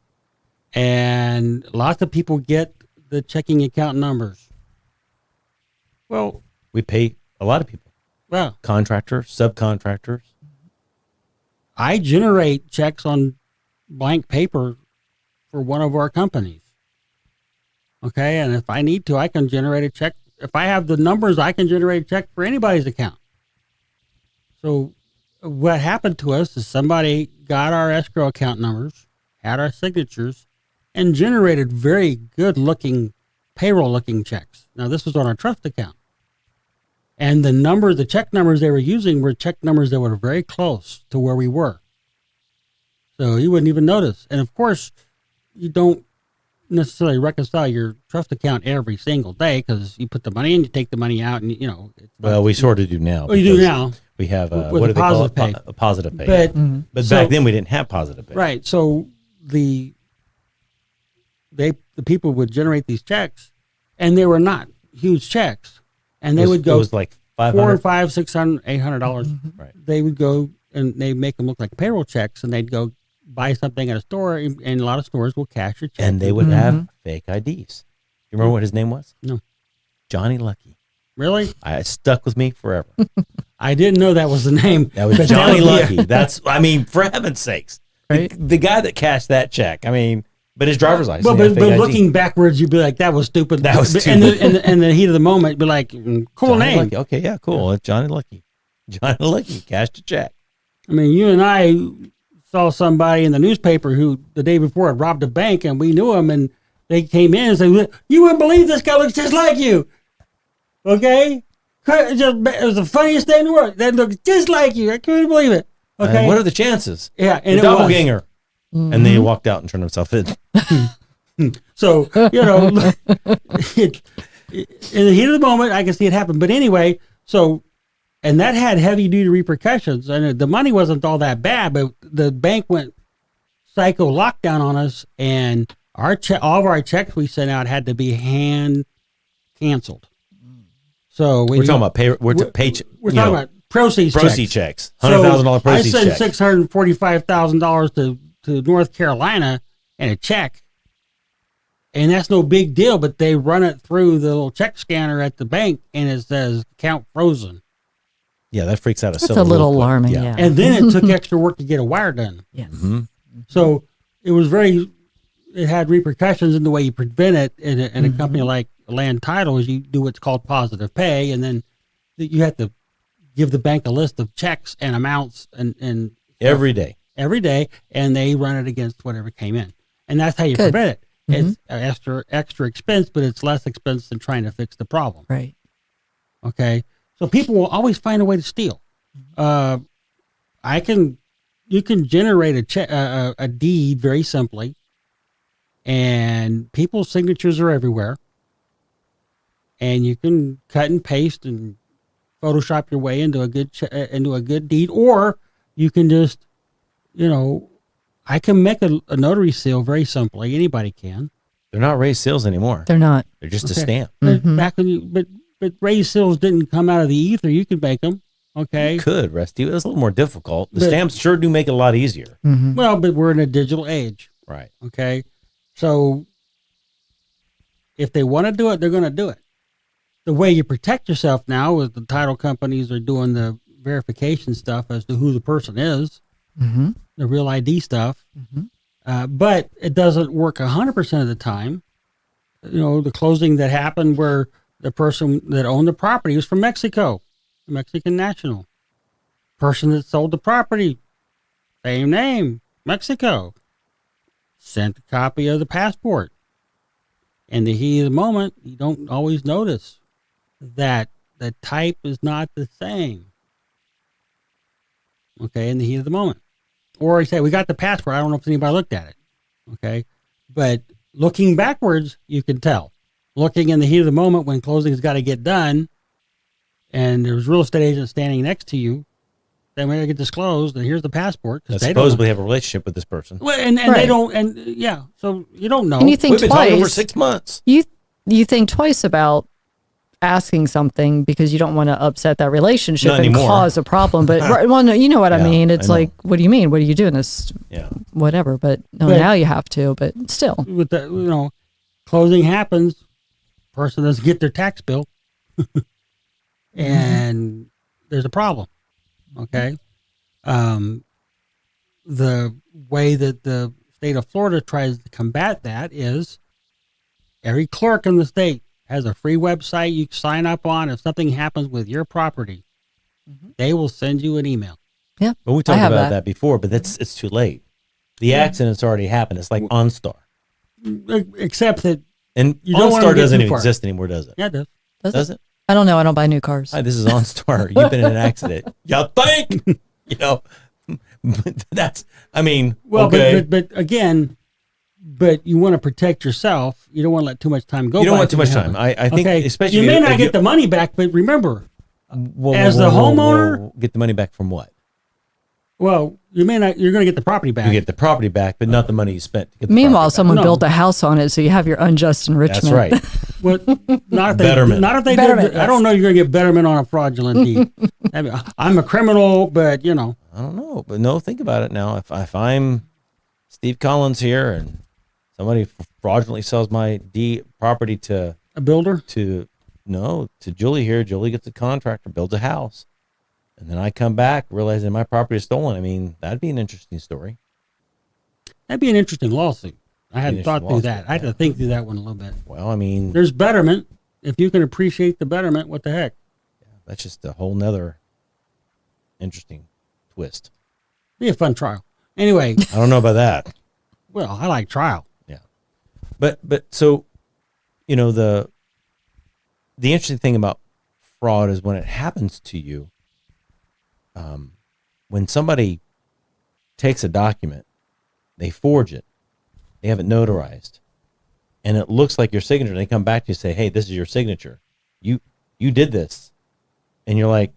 And lots of people get the checking account numbers. Well, We pay a lot of people, contractors, subcontractors. I generate checks on blank paper for one of our companies. Okay. And if I need to, I can generate a check. If I have the numbers, I can generate a check for anybody's account. So what happened to us is somebody got our escrow account numbers, had our signatures, and generated very good looking payroll looking checks. Now this was on our trust account. And the check numbers they were using were check numbers that were very close to where we were. So you wouldn't even notice. And of course, you don't necessarily reconcile your trust account every single day because you put the money in, you take the money out, and Well, we sort of do now. Well, you do because now. We have With what do a they call positive it? pay. A positive pay. But But back then we didn't have positive pay. right. So the people would generate these checks, and they were not huge checks, and they would go It was like $400, $500. $500, $600, $800. Right. They would go and they make them look like payroll checks, and they'd go buy something at a store, and a lot of stores will cash your check. And they would have fake IDs. You remember what his name was? No. Johnny Lucky. Really? It stuck with me forever. I didn't know that was the name. That was But Johnny would be- Lucky. For heaven's sakes. Right. The guy that cashed that check. But his driver's license. Well, he had but fake ID. looking backwards, you'd be like, "That was stupid." That was But- stupid. And in the heat of the moment, be like, "Cool Johnny name." Lucky. Okay, yeah, cool. It's Johnny Lucky. Johnny Lucky cashed a check. I mean, you and I saw somebody in the newspaper who the day before had robbed a bank, and we knew him, and they came in and said, "You wouldn't believe this guy looks just like you." Okay, it was the funniest thing in the world. That looks just like you. I couldn't believe it. Okay, And what are the chances? yeah, and The it was. doppelganger. And then he walked out and turned himself in. So, in the heat of the moment, I can see it happen. But anyway, and that had heavy duty repercussions. And the money wasn't all that bad, but the bank went psycho lockdown on us, and all of our checks we sent out had to be hand canceled. So We're talking about paycheck. We're talking about proceeds checks. $100,000 proceeds I send checks. $645,000 to North Carolina and a check, and that's no big deal. But they run it through the little check scanner at the bank, and it says account frozen. Yeah, that freaks out a That's seller a little real quick. alarming. Yeah. And then it took extra work to get a wire done. Yes. Mm-hmm. So it had repercussions in the way you prevent it in a company like Land Title is you do what's called positive pay, and then you have to give the bank a list of checks and amounts and Every day. and they run it against whatever came in. And that's how you Good. prevent it. It's extra expense, but it's less expense than trying to fix the problem. Right. Okay. So people will always find a way to steal. You can generate a deed very simply, and people's signatures are everywhere. And you can cut and paste and Photoshop your way into a good deed, or you can just, I can make a notary seal very simply. Anybody can. They're not raised seals anymore. They're not. They're just a Okay. stamp. But back when but raised seals didn't come out of the ether. You could make them. Okay. You could, Rusty. It was a little more difficult. The But- stamps sure do make it a lot easier. Mm-hmm. Well, but we're in a digital age. Right. Okay. So if they want to do it, they're going to do it. The way you protect yourself now is the title companies are doing the verification stuff as to who the person is, Mm-hmm. the real ID stuff. Mhm. But it doesn't work 100% of the time. The closing that happened where the person that owned the property was from Mexico, a Mexican national. Person that sold the property, same name, Mexico. Sent a copy of the passport. In the heat of the moment, you don't always notice that the type is not the same. Okay, in the heat of the moment. Or you say, we got the passport. I don't know if anybody looked at it. Okay. But looking backwards, you can tell. Looking in the heat of the moment when closing's got to get done, and there's real estate agent standing next to you, then when I get this closed, and here's the passport. 'cause That they don't- supposedly have a relationship with this person. Well, and they Right. don't, and yeah, so you don't know. And you think We've been talking over twice. 6 months. You think twice about asking something because you don't want to upset that relationship Not and anymore. cause a problem. But well, no, you know what I Yeah, mean. I It's know. like, what do you mean? What are you doing? This Yeah. whatever. But no, But- now you have to. But still, With the, closing happens, person doesn't get their tax bill, and there's a problem. Okay. The way that the state of Florida tries to combat that is every clerk in the state has a free website you can sign up on. If something happens with your property, they will send you an email. yeah. But we I talked have about that. that before, but it's too late. The accident's already happened. It's like OnStar. Except that, And You don't wanna OnStar get doesn't too even far. exist anymore, does it? yeah, it does. Does it? I don't know. I don't buy new cars. Hi, this is OnStar. You've been in an accident. You think? That's, I mean, Well, okay. but again, but you want to protect yourself. You don't want to let too much time go. You don't by want too till much it time. happens. I think, Okay, especially you may if not get the money back, but remember, as the homeowner- get the money back from what? well, you may not. You're going to get the property back. You get the property back, but not the money you spent. To get the Meanwhile, property someone No. built a house on it, so you have your unjust back. enrichment. That's right. Well, not if they. Betterment. Not if they. Betterment, Did, I don't know. You're going to get betterment on a fraudulent deed. I mean, I'm a criminal, but I don't know, but no, think about it now. If I'm Steve Collins here and somebody fraudulently sells my property to a builder. to Julie here, Julie gets a contractor, builds a house, and then I come back realizing my property is stolen. I mean, that'd be an interesting story. That'd be an interesting lawsuit. I hadn't Interesting thought through lawsuit, that. I had to think through that one a little bit. Well, I mean, There's betterment. If you can appreciate the betterment, what the heck? that's just a whole nother interesting twist. Be a fun trial. Anyway, I don't know about that. well, I like trial. But so, the interesting thing about fraud is when it happens to you, when somebody takes a document, they forge it, they have it notarized, and it looks like your signature. They come back to you and say, "Hey, this is your signature. You did this," and you're like,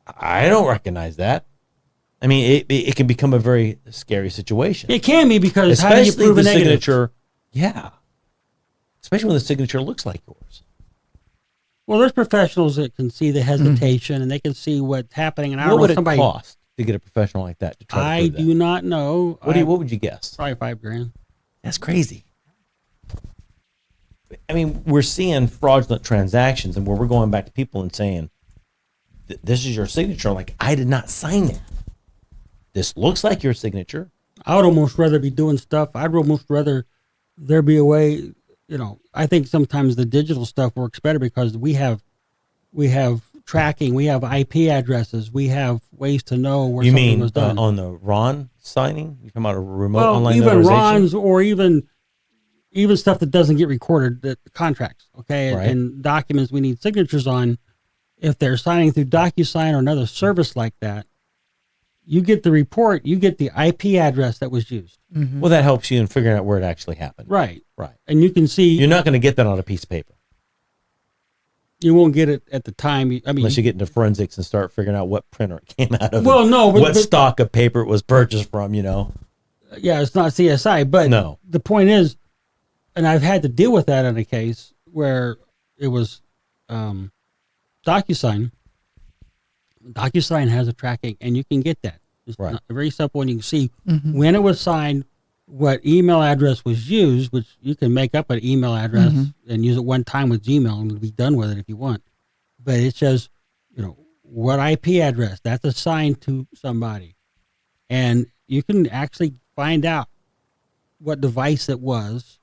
"I don't recognize that." I mean, it can become a very scary situation. It can be because how do you Especially prove a the negative? signature. Yeah. Especially when the signature looks like yours. Well, there's professionals that can see the hesitation and they can see what's happening. And I What don't know would if it somebody. cost to get a professional like that to try to I prove that? do not know. What would you guess? Probably $5,000. That's crazy. I mean, we're seeing fraudulent transactions, and where we're going back to people and saying, "This is your signature." Like, I did not sign that. This looks like your signature. I would almost rather be doing stuff. I'd almost rather there be a way. I think sometimes the digital stuff works better because we have tracking, we have IP addresses, we have ways to know where You something mean was done. on the Ron signing? You talking about a remote Well, online even notarization? Ron's or even stuff that doesn't get recorded, that contracts, okay, Right. and documents we need signatures on. If they're signing through DocuSign or another service like that, you get the report, you get the IP address that was used, Well, that helps you in figuring out where it actually happened. right? Right. And you can see You're not going to get that on a piece of paper you won't get it at the time. I mean, unless you get into forensics and start figuring out what printer it came out of. Well, and no, but- what but- stock of paper it was purchased from. yeah, it's not CSI, but No. the point is, and I've had to deal with that in a case where it was DocuSign. DocuSign has a tracking, and you can get that. It's Right. very simple, and you can see when it was signed, what email address was used, which you can make up an email address and use it one time with Gmail and be done with it if you want. But it says, what IP address that's assigned to somebody, and you can actually find out what device it was.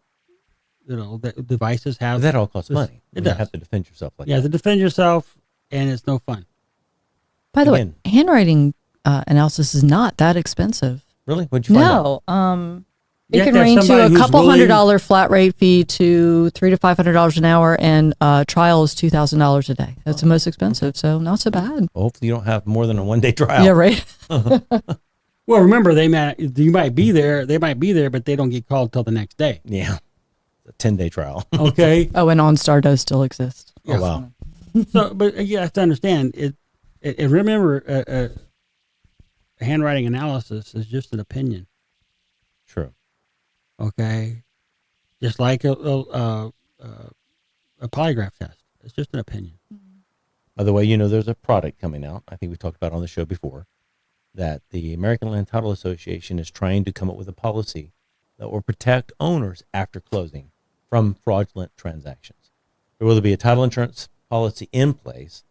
That devices But have. that all costs money. It You does. have to defend yourself like You have that. to defend yourself, and it's no fun. By the Again. way, handwriting analysis is not that expensive. Really? What'd you find out? No. You It have can to have range to somebody a who's couple willing- $100 flat rate fee to $300 to $500 an hour, and trial is $2,000 a day. That's the most expensive, so not so bad. Well, hopefully you don't have more than a one-day trial. Yeah, right. Well, remember, you might be there. They might be there, but they don't get called till the next day. Yeah. It's a 10-day trial. Okay. Oh, and OnStar does still exist. Yeah. Oh, wow. So, but you have to understand it. Remember, handwriting analysis is just an opinion. True. Okay, just like a polygraph test. It's just an opinion. By the way, there's a product coming out. I think we talked about on the show before that the American Land Title Association is trying to come up with a policy that will protect owners after closing from fraudulent transactions. There will be a title insurance policy in place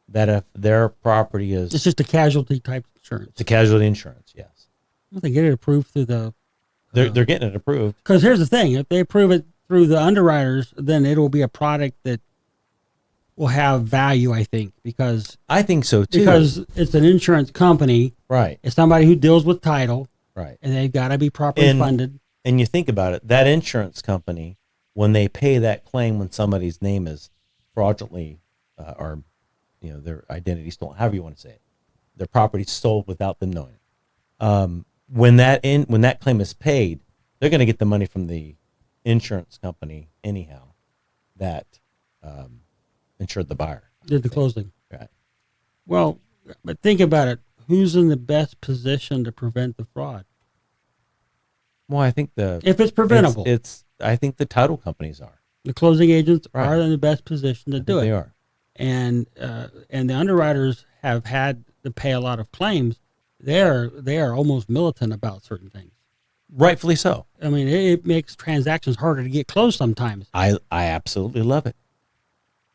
that if their property is It's just a casualty type insurance. it's a casualty insurance, yes. Well, they get it approved through the. They're getting it approved. Because here's the thing: if they approve it through the underwriters, then it will be a product that will have value. I think because I think so too. because it's an insurance company. right, It's somebody who deals with title, right. and they've got to be properly And- funded. And you think about it, that insurance company, when they pay that claim when somebody's name is fraudulently or their identity stolen, however you want to say it, their property sold without them knowing it. When that claim is paid, they're going to get the money from the insurance company anyhow that insured the buyer. Did the closing. Right. Well, but think about it. Who's in the best position to prevent the fraud? Well, I think If it's preventable, I think the title companies are. the closing agents Right. are in the best position to I do think it. they are. And the underwriters have had to pay a lot of claims. They are almost militant about certain things. Rightfully so. I mean, it makes transactions harder to get closed sometimes. I absolutely love it.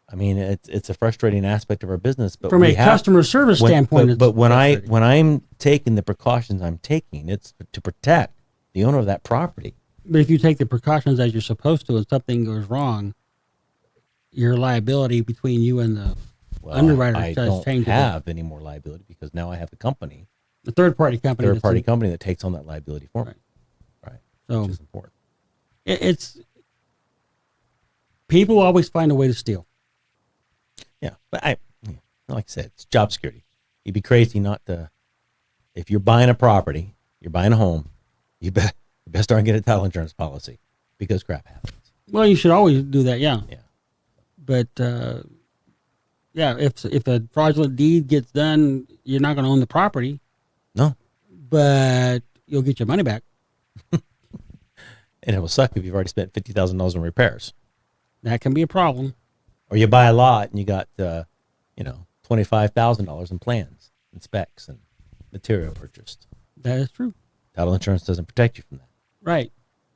I mean, it's a frustrating aspect of our business, but From we a have, customer service standpoint, it's But when frustrating. I'm taking the precautions I'm taking, it's to protect the owner of that property. But if you take the precautions as you're supposed to and something goes wrong, your liability between you and the Well, underwriter I does don't change a bit. have any more liability because now I have a company, The third-party company. that's third-party in- company that takes on that liability for me. Right. So Which is important. it's people always find a way to steal. Yeah, but like I said, it's job security. You'd be crazy not to. If you're buying a property, you're buying a home, you best start getting a title insurance policy because crap happens. Well, you should always do that, yeah. Yeah. But yeah, if a fraudulent deed gets done, you're not going to own the property, No, but you'll get your money back. and it will suck if you've already spent $50,000 on repairs. That can be a problem. Or you buy a lot and you got, $25,000 in plans and specs and material purchased. That is true. Title insurance doesn't protect you from that. Right.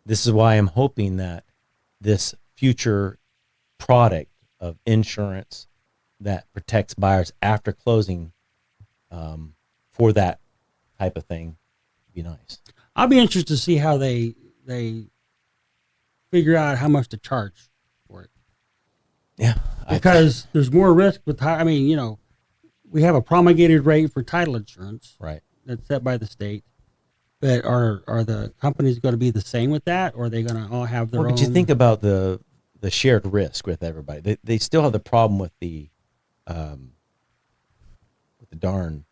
This is why I'm hoping that this future product of insurance that protects buyers after closing for that type of thing would be nice. I'll be interested to see how they figure out how much to charge for it. Yeah. Because there's more risk with, we have a promulgated rate for title insurance Right. that's set by the state. But are the companies going to be the same with that, or are they going to all have their Well, own? but you think about the shared risk with everybody. They still have the problem with the darn,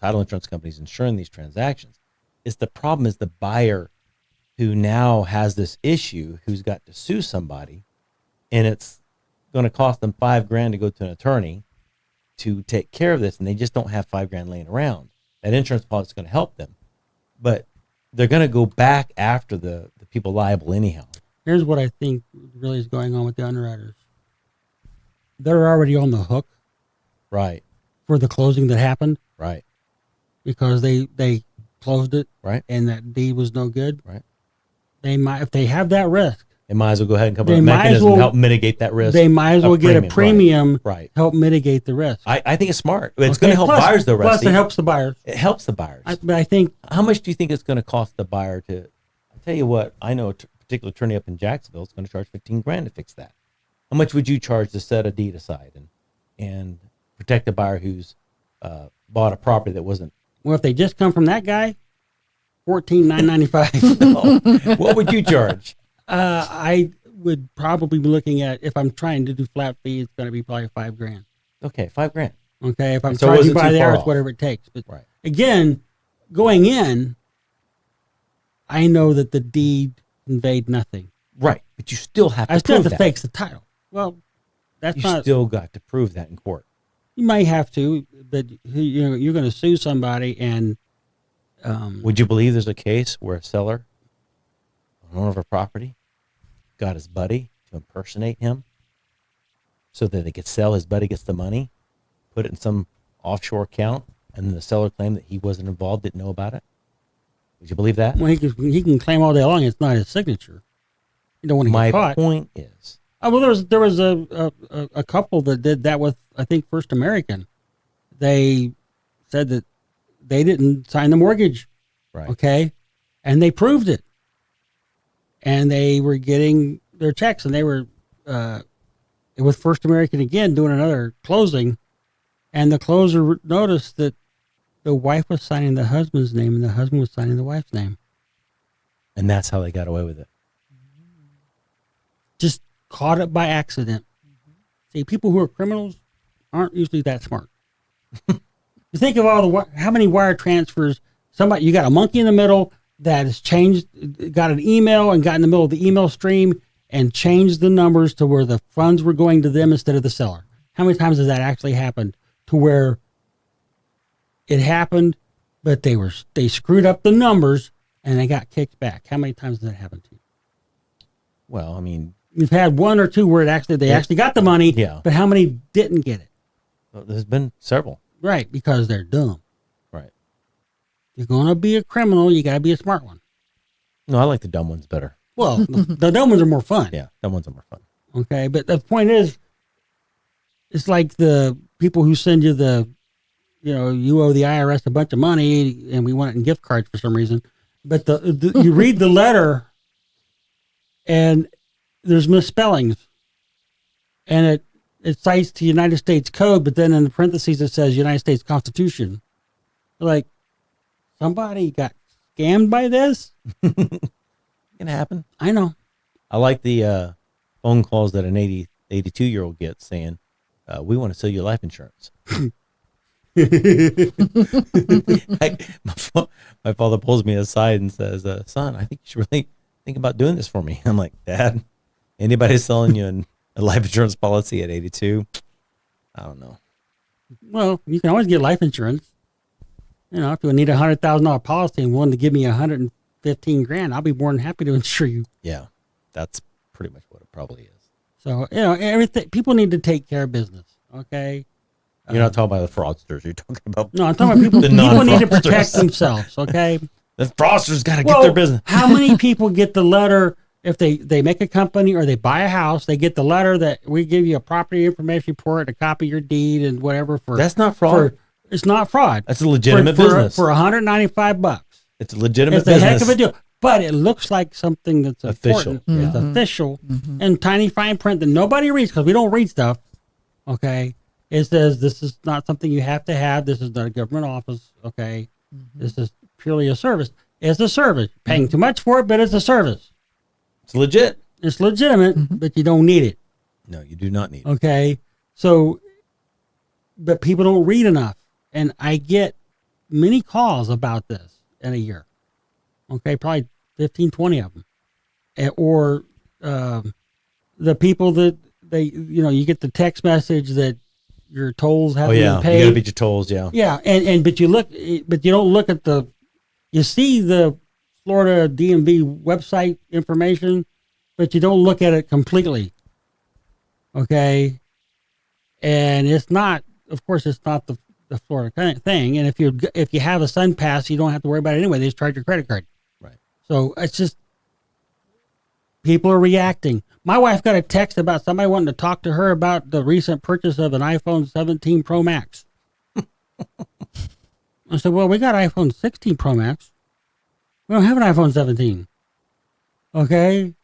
title insurance companies insuring these transactions. The problem is the buyer who now has this issue, who's got to sue somebody, and it's going to cost them $5,000 to go to an attorney to take care of this, and they just don't have $5,000 laying around. That insurance policy is going to help them, but they're going to go back after the people liable anyhow. Here's what I think really is going on with the underwriters. They're already on the hook Right, for the closing that happened right, because they closed it right, and that deed was no good. right. They might, if they have that risk, They might as well go ahead and come up They with a might as mechanism to well- help mitigate that risk. they might as well get a premium, Right. help mitigate the risk. I think it's smart. It's Okay? going to help Plus- buyers, though, Plus, Rusty. it helps the buyers. It helps the buyers. But I think How much do you think it's going to cost the buyer to? I'll tell you what. I know a particular attorney up in Jacksonville is going to charge $15,000 to fix that. How much would you charge to set a deed aside and protect a buyer who's bought a property that wasn't? well, if they just come from that guy, $14,995. What would you charge? I would probably be looking at, if I'm trying to do flat fee, it's going to be probably $5,000. Okay, $5,000. Okay, if I'm So it charging wasn't by too the far hour, off. it's whatever it takes. But Right. again, going in, I know that the deed conveyed nothing. Right, but you still have to I still have prove to that. fix the title. Well, that's You not. still got to prove that in court. You might have to, but you're going to sue somebody, and Would you believe there's a case where a seller, an owner of a property, got his buddy to impersonate him so that they could sell, his buddy gets the money, put it in some offshore account, and then the seller claimed that he wasn't involved, didn't know about it? Would you believe that? well, he can claim all day long it's not his signature. You don't want to My get caught. point is, Oh, well, there was a couple that did that with, I think, First American. They said that they didn't sign the mortgage, right, okay, and they proved it, and they were getting their checks, and they were with First American again doing another closing, and the closer noticed that the wife was signing the husband's name and the husband was signing the wife's name. and that's how they got away with it. Just caught it by accident. See, people who are criminals aren't usually that smart. You think of how many wire transfers. Somebody, you got a monkey in the middle that has changed, got an email and got in the middle of the email stream and changed the numbers to where the funds were going to them instead of the seller. How many times has that actually happened to where it happened, but they screwed up the numbers and they got kicked back? How many times has that happened to you? Well, I mean, We've had one or two where they actually got the money, Yeah. but how many didn't get it? there's been several. Right, because they're dumb. Right. If you're going to be a criminal, you got to be a smart one. No, I like the dumb ones better. Well, the dumb ones are more fun. Yeah, dumb ones are more fun. Okay, but the point is, it's like the people who send you you owe the IRS a bunch of money and we want it in gift cards for some reason. But you read the letter and there's misspellings. And it cites the United States Code, but then in the parentheses it says United States Constitution. Like, somebody got scammed by this? It can happen. I know. I like the phone calls that an 82-year-old gets saying, we want to sell you life insurance. My father pulls me aside and says, son, I think you should really think about doing this for me. I'm like, Dad, anybody selling you a life insurance policy at 82? I don't know. Well, you can always get life insurance. If you need a $100,000 policy and willing to give me $115,000, I'll be more than happy to insure you. Yeah, that's pretty much what it probably is. So, everything, people need to take care of business. Okay. You're not talking about the fraudsters. You're talking about No, I'm talking about people. The People need to non-fraudsters. protect themselves. Okay. the fraudsters. Got to get their business. How many people get the letter if they make a company or they buy a house? They get the letter that we give you a property information report, a copy of your deed, and whatever. That's not fraud. It's not fraud. That's a legitimate for business. for $195. It's a legitimate It's a business. heck of a deal. But it looks like something that's Official, important. It's official and tiny fine print that nobody reads because we don't read stuff. Okay. It says this is not something you have to have. This is not a government office. Okay. This is purely a service. It's a service. Paying too much for it, but it's a service. It's legit. It's legitimate, but you don't need it. No, you do not need it. Okay. So, but people don't read enough. And I get many calls about this in a year. Okay. Probably 15, 20 of them. Or the people that you get the text message that your tolls Oh haven't yeah, been paid. you got to beat your tolls. Yeah. Yeah. But you don't look at you see the Florida DMV website information, but you don't look at it completely. Okay. And it's not, of course, it's not the Florida kind of thing. And if you have a Sun Pass, you don't have to worry about it anyway. They just charge your credit card. Right. So it's just, people are reacting. My wife got a text about somebody wanting to talk to her about the recent purchase of an iPhone 17 Pro Max. I said, well, we got iPhone 16 Pro Max. We don't have an iPhone 17. Okay.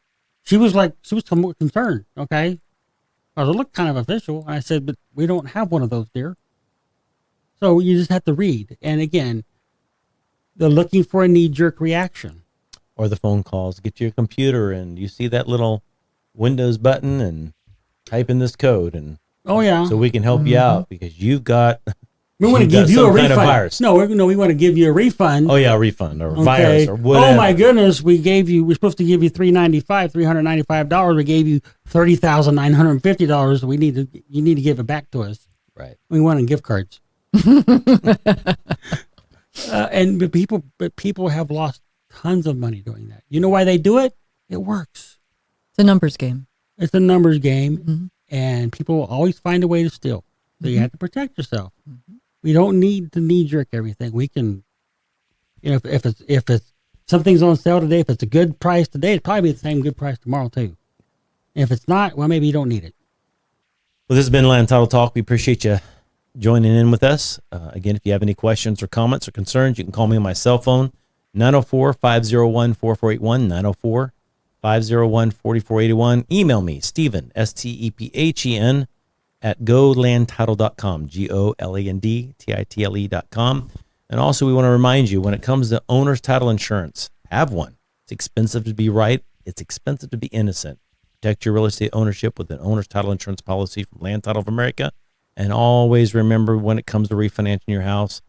She was somewhat concerned. Okay. I was, it looked kind of official. I said, but we don't have one of those, dear. So you just have to read. And again, they're looking for a knee-jerk reaction. Or the phone calls. Get your computer and you see that little Windows button and type in this code, and Oh, yeah. so we can help you out because you've got. We want to you've got give you a some kind refund. of virus. No, we want to give you a refund. Oh yeah, a refund or Okay. virus or whatever. Oh my goodness, we're supposed to give you $395. We gave you $30,950. You need to give it back to us. Right. We want gift cards. But people have lost tons of money doing that. You know why they do it? It works. It's a numbers game. It's a numbers game, and people will always find a way to steal. So you have to protect yourself. We don't need to knee jerk everything. We can, if it's something's on sale today, if it's a good price today, it'll probably be the same good price tomorrow too. If it's not, well, maybe you don't need it. Well, this has been Land Title Talk. We appreciate you joining in with us. Again, if you have any questions or comments or concerns, you can call me on my cell phone, 904-501-4481, 904-501-4481. Email me, Stephen, STEPHEN, at golandtitle.com, GOLANDTITLE.com. And also, we want to remind you, when it comes to owner's title insurance, have one. It's expensive to be right. It's expensive to be innocent. Protect your real estate ownership with an owner's title insurance policy from Land Title of America. And always remember, when it comes to refinancing your house,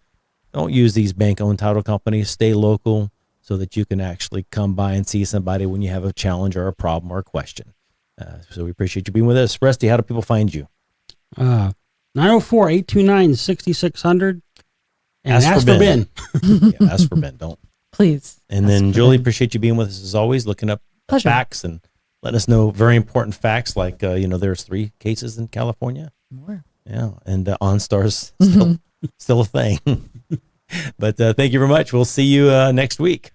don't use these bank-owned title companies. Stay local so that you can actually come by and see somebody when you have a challenge or a problem or a question. So we appreciate you being with us. Rusty, how do people find you? 904-829-6600. And ask for Ben. Yeah, ask for Ben. Don't. Please. And then, Julie, appreciate you being with us as always, looking up Pleasure. facts and letting us know very important facts like, there's 3 cases in California. More. Yeah, and OnStar's still a thing. But thank you very much. We'll see you next week.